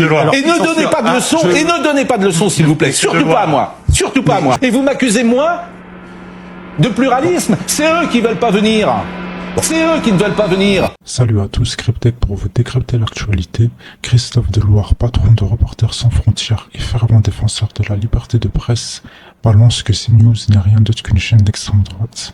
Et ne donnez pas de leçons, et ne donnez pas de leçons, s'il vous plaît. Surtout pas à moi. Surtout pas à moi. Et vous m'accusez, moi, de pluralisme. C'est eux qui veulent pas venir. C'est eux qui ne veulent pas venir. Salut à tous, Cryptech pour vous décrypter l'actualité. Christophe Deloire, patron de Reporters sans frontières et fervent défenseur de la liberté de presse, balance que CNews n'est rien d'autre qu'une chaîne d'extrême droite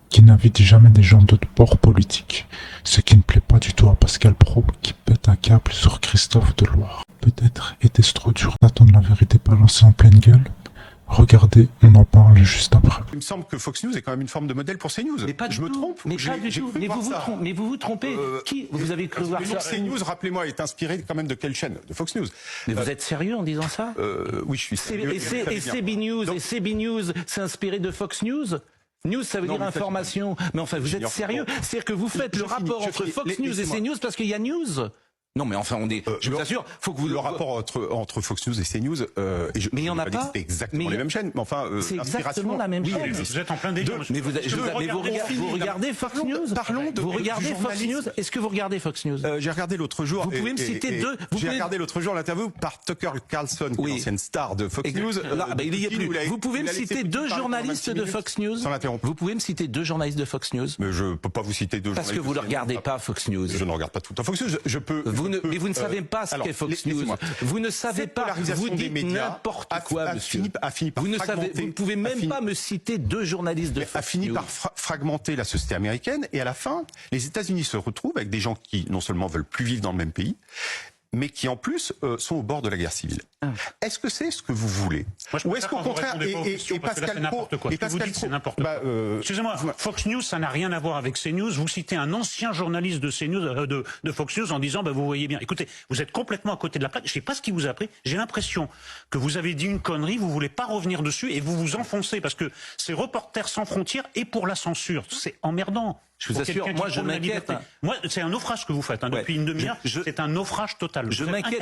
qui n'invite jamais des gens d'autres bords politiques. Ce qui ne plaît pas du tout à Pascal Pro qui pète un câble sur Christophe Deloire. Peut-être était-ce trop dur d'attendre la vérité balancée en pleine gueule? Regardez, on en parle juste après. Il me semble que Fox News est quand même une forme de modèle pour CNews. Mais pas du je me tout. trompe. Mais pas du tout. Mais vous vous trompez. Qui vous avez cru voir ça? CNews, rappelez-moi, est inspiré quand même de quelle chaîne? De Fox News. Mais vous êtes sérieux en disant ça? Oui, je suis sérieux. Et CB News, et CB News, c'est inspiré de Fox News? News, ça veut dire information. Mais enfin, vous êtes sérieux? C'est-à-dire que vous faites le rapport entre Fox News et CNews parce qu'il y a News? Non, mais enfin, on est. Je vous assure, faut que vous. Le rapport entre Fox News et CNews, mais il y en a pas. C'est exactement les mêmes chaînes. Mais enfin, c'est exactement la même chaîne. Vous êtes en plein délire. Mais vous regardez Fox News. Parlons de. Vous regardez Fox News. Est-ce que vous regardez Fox News? J'ai regardé l'autre jour. Vous pouvez me citer deux. J'ai regardé l'autre jour l'interview par Tucker Carlson, l'ancienne star de Fox News. Il y est plus. Vous pouvez me citer deux journalistes de Fox News. Vous pouvez me citer deux journalistes de Fox News. Mais je peux pas vous citer deux journalistes. Parce que vous ne regardez pas Fox News. Je ne regarde pas tout le temps Fox News. Je peux. Mais vous ne savez pas ce qu'est Fox News. Vous ne savez pas. Vous dites n'importe quoi, monsieur. Vous ne pouvez même pas me citer deux journalistes de Fox News. A fini par fragmenter la société américaine et à la fin, les États-Unis se retrouvent avec des gens qui non seulement veulent plus vivre dans le même pays, mais qui en plus sont au bord de la guerre civile. Est-ce que c'est ce que vous voulez? Ou est-ce qu'au contraire, et Pascal Pro, c'est n'importe quoi. Excusez-moi, Fox News, ça n'a rien à voir avec CNews. Vous citez un ancien journaliste de CNews, de Fox News, en disant, vous voyez bien. Écoutez, vous êtes complètement à côté de la plaque. Je sais pas ce qui vous a pris. J'ai l'impression que vous avez dit une connerie, vous voulez pas revenir dessus et vous vous enfoncez parce que c'est Reporters sans frontières et pour la censure. C'est emmerdant. Je vous assure, moi je m'inquiète. Moi, c'est un naufrage que vous faites depuis une demi-heure. C'est un naufrage total. Je m'inquiète.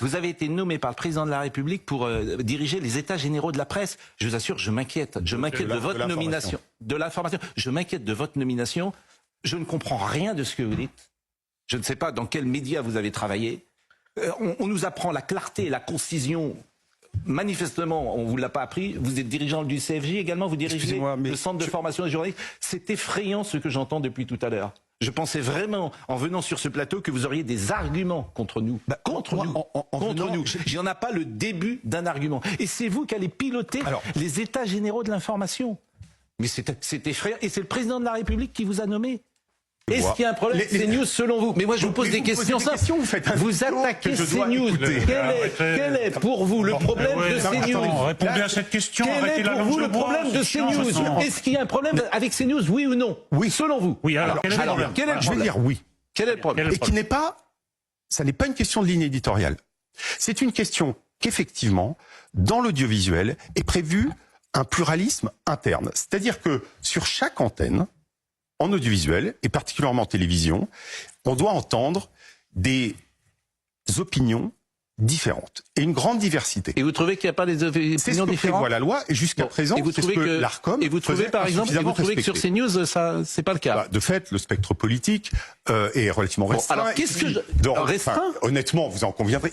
Vous avez été nommé par le président de la République pour diriger les états généraux de la presse. Je vous assure, je m'inquiète. Je m'inquiète de votre nomination, de l'information. Je m'inquiète de votre nomination. Je ne comprends rien de ce que vous dites. Je ne sais pas dans quels médias vous avez travaillé. On nous apprend la clarté et la concision. Manifestement, on ne vous l'a pas appris. Vous êtes dirigeant du CFJ également, vous dirigez le centre de formation des journalistes. C'est effrayant ce que j'entends depuis tout à l'heure. Je pensais vraiment, en venant sur ce plateau, que vous auriez des arguments contre nous. Contre nous. Il n'y en a pas le début d'un argument. Et c'est vous qui allez piloter les états généraux de l'information. Mais c'est effrayant. Et c'est le président de la République qui vous a nommé. Est-ce qu'il y a un problème CNews selon vous? Mais moi je vous pose des questions simples. Vous attaquez CNews. Quel est pour vous le problème de CNews? Répondez à cette question. Quel est pour vous le problème de CNews? Est-ce qu'il y a un problème avec CNews, oui ou non? Oui, selon vous. Oui, alors quel est le problème? Je vais dire oui. Quel est le problème? Et qui n'est pas, ça n'est pas une question de ligne éditoriale. C'est une question qu'effectivement, dans l'audiovisuel, est prévu un pluralisme interne. C'est-à-dire que sur chaque antenne, en audiovisuel, et particulièrement en télévision, on doit entendre des opinions différentes et une grande diversité. Et vous trouvez qu'il n'y a pas des opinions différentes? C'est ce que prévoit la loi et jusqu'à présent, c'est ce que l'Arcom et vous trouvez par exemple, que sur CNews, ça c'est pas le cas? De fait, le spectre politique est relativement restreint. Alors qu'est-ce que restreint? Honnêtement, vous en conviendrez.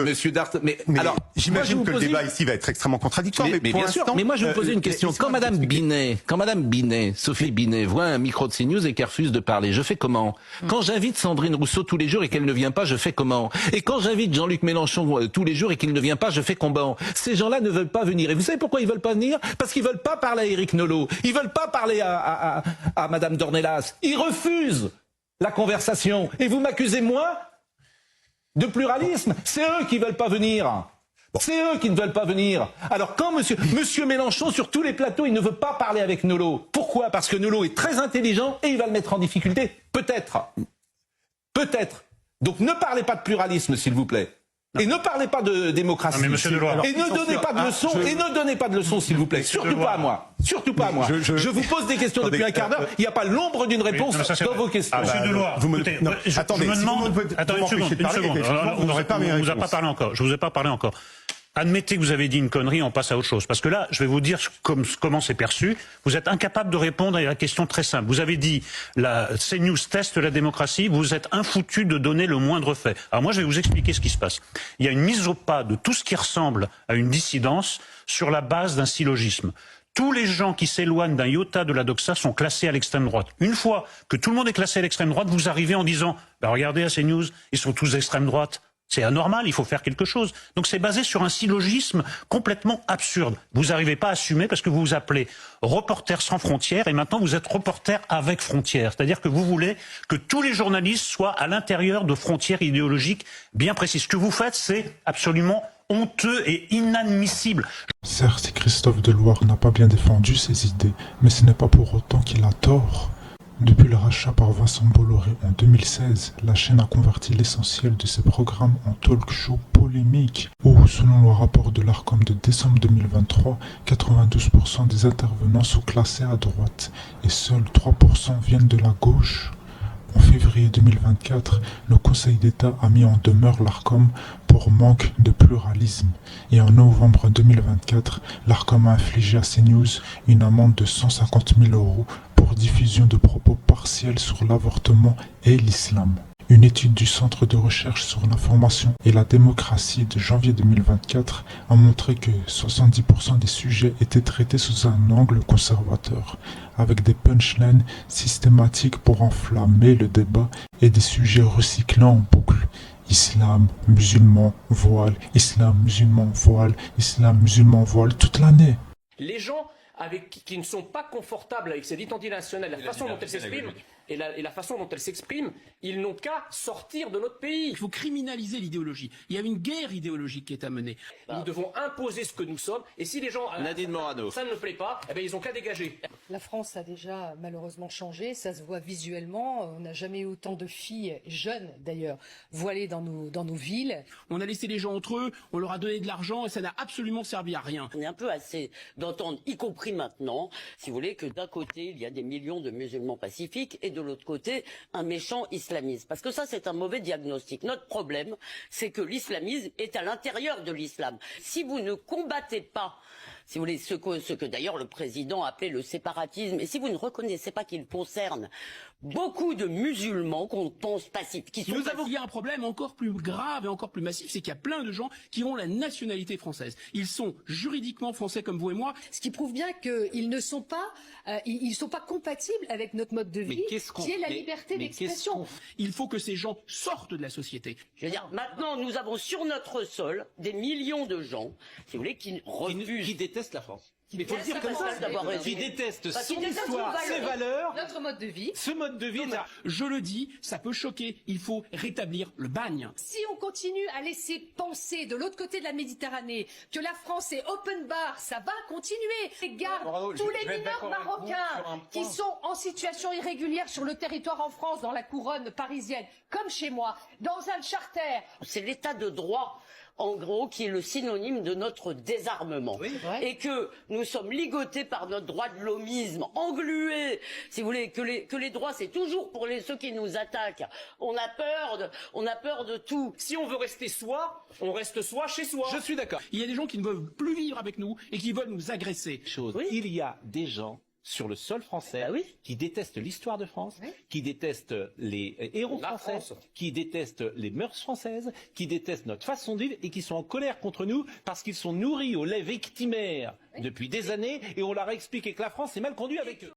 Monsieur Dart, alors j'imagine que le débat ici va être extrêmement contradictoire. Mais bien sûr. Mais moi je vous posais une question. Quand Madame Binet, Sophie Binet, voit un micro de CNews et qu'elle refuse de parler, je fais comment? Quand j'invite Sandrine Rousseau tous les jours et qu'elle ne vient pas, je fais comment? Et quand j'invite Jean-Luc Mélenchon tous les jours et qu'il ne vient pas, je fais comment? Ces gens-là ne veulent pas venir. Et vous savez pourquoi ils veulent pas venir? Parce qu'ils veulent pas parler à Éric Nolot. Ils veulent pas parler à Madame Dornelas. Ils refusent la conversation. Et vous m'accusez, moi, de pluralisme? C'est eux qui veulent pas venir. C'est eux qui ne veulent pas venir. Alors quand monsieur Mélenchon, sur tous les plateaux, il ne veut pas parler avec Nolot. Pourquoi? Parce que Nolot est très intelligent et il va le mettre en difficulté. Peut-être. Peut-être. Donc ne parlez pas de pluralisme, s'il vous plaît. Et ne parlez pas de démocratie. Mais monsieur Deloire, et ne donnez pas de leçons, et ne donnez pas de leçons, s'il vous plaît. Surtout pas à moi. Surtout pas à moi. Je vous pose des questions depuis un quart d'heure. Il n'y a pas l'ombre d'une réponse dans vos questions. Monsieur Deloire, écoutez, je me demande. Attendez une seconde. On ne vous a pas parlé encore. Je vous ai pas parlé encore. Admettez que vous avez dit une connerie, on passe à autre chose. Parce que là, je vais vous dire comment c'est perçu. Vous êtes incapable de répondre à la question très simple. Vous avez dit, CNews teste la démocratie, vous êtes infoutu de donner le moindre fait. Alors moi, je vais vous expliquer ce qui se passe. Il y a une mise au pas de tout ce qui ressemble à une dissidence sur la base d'un syllogisme. Tous les gens qui s'éloignent d'un iota de la doxa sont classés à l'extrême droite. Une fois que tout le monde est classé à l'extrême droite, vous arrivez en disant « Regardez à CNews, ils sont tous d'extrême droite ». C'est anormal, il faut faire quelque chose. Donc c'est basé sur un syllogisme complètement absurde. Vous n'arrivez pas à assumer parce que vous vous appelez Reporters sans frontières et maintenant vous êtes Reporters avec frontières. C'est-à-dire que vous voulez que tous les journalistes soient à l'intérieur de frontières idéologiques bien précises. Ce que vous faites, c'est absolument honteux et inadmissible. Certes, Christophe Deloire n'a pas bien défendu ses idées, mais ce n'est pas pour autant qu'il a tort. Depuis le rachat par Vincent Bolloré en 2016, la chaîne a converti l'essentiel de ses programmes en talk-show polémiques, où, selon le rapport de l'Arcom de décembre 2023, 92% des intervenants sont classés à droite et seuls 3% viennent de la gauche. En février 2024, le Conseil d'État a mis en demeure l'Arcom pour manque de pluralisme. Et en novembre 2024, l'Arcom a infligé à CNews une amende de 150 000 € pour diffusion de propos partiels sur l'avortement et l'islam. Une étude du Centre de recherche sur l'information et la démocratie de janvier 2024 a montré que 70% des sujets étaient traités sous un angle conservateur, avec des punchlines systématiques pour enflammer le débat et des sujets recyclés en boucle. Islam, musulman, voile, islam, musulman, voile, islam, musulman, voile, toute l'année. Les gens qui ne sont pas confortables avec cette identité nationale, la façon dont elle s'exprime, et la façon dont elle s'exprime, ils n'ont qu'à sortir de notre pays. Il faut criminaliser l'idéologie. Il y a une guerre idéologique qui est à mener. Nous devons imposer ce que nous sommes, et si les gens, ça ne me plaît pas, eh bien, ils n'ont qu'à dégager. La France a déjà malheureusement changé, ça se voit visuellement. On n'a jamais eu autant de filles, jeunes d'ailleurs, voilées dans nos villes. On a laissé les gens entre eux, on leur a donné de l'argent et ça n'a absolument servi à rien. On est un peu assez d'entendre, y compris maintenant, si vous voulez, que d'un côté, il y a des millions de musulmans pacifiques et de l'autre côté, un méchant islamisme. Parce que ça, c'est un mauvais diagnostic. Notre problème, c'est que l'islamisme est à l'intérieur de l'islam. Si vous ne combattez pas, si vous voulez, ce que d'ailleurs le président appelait le séparatisme, et si vous ne reconnaissez pas qu'il concerne beaucoup de musulmans qu'on pense pacifiques, qui sont il y a un problème encore plus grave et encore plus massif, c'est qu'il y a plein de gens qui ont la nationalité française. Ils sont juridiquement français comme vous et moi. Ce qui prouve bien qu'ils ne sont pas, ils sont pas compatibles avec notre mode de vie, qui est la liberté d'expression. Il faut que ces gens sortent de la société. Je veux dire, maintenant, nous avons sur notre sol des millions de gens, si vous voulez, qui refusent, qui détestent la France. Il faut le dire comme ça, qui détestent son histoire, ses valeurs, notre mode de vie. Ce mode de vie. Je le dis, ça peut choquer. Il faut rétablir le bagne. Si on continue à laisser penser de l'autre côté de la Méditerranée que la France est open bar, ça va continuer. Regarde tous les mineurs marocains qui sont en situation irrégulière sur le territoire en France, dans la couronne parisienne, comme chez moi, dans un charter. C'est l'état de droit, en gros, qui est le synonyme de notre désarmement. Oui. Et que nous sommes ligotés par notre droit de l'homisme, englués. Si vous voulez, que les droits, c'est toujours pour ceux qui nous attaquent. On a peur de tout. Si on veut rester soi, on reste soi chez soi. Je suis d'accord. Il y a des gens qui ne veulent plus vivre avec nous et qui veulent nous agresser. Oui. Il y a des gens sur le sol français, qui détestent l'histoire de France, qui détestent les héros français, qui détestent les mœurs françaises, qui détestent notre façon de vivre et qui sont en colère contre nous parce qu'ils sont nourris au lait victimaire depuis des années et on leur a expliqué que la France est mal conduite avec eux.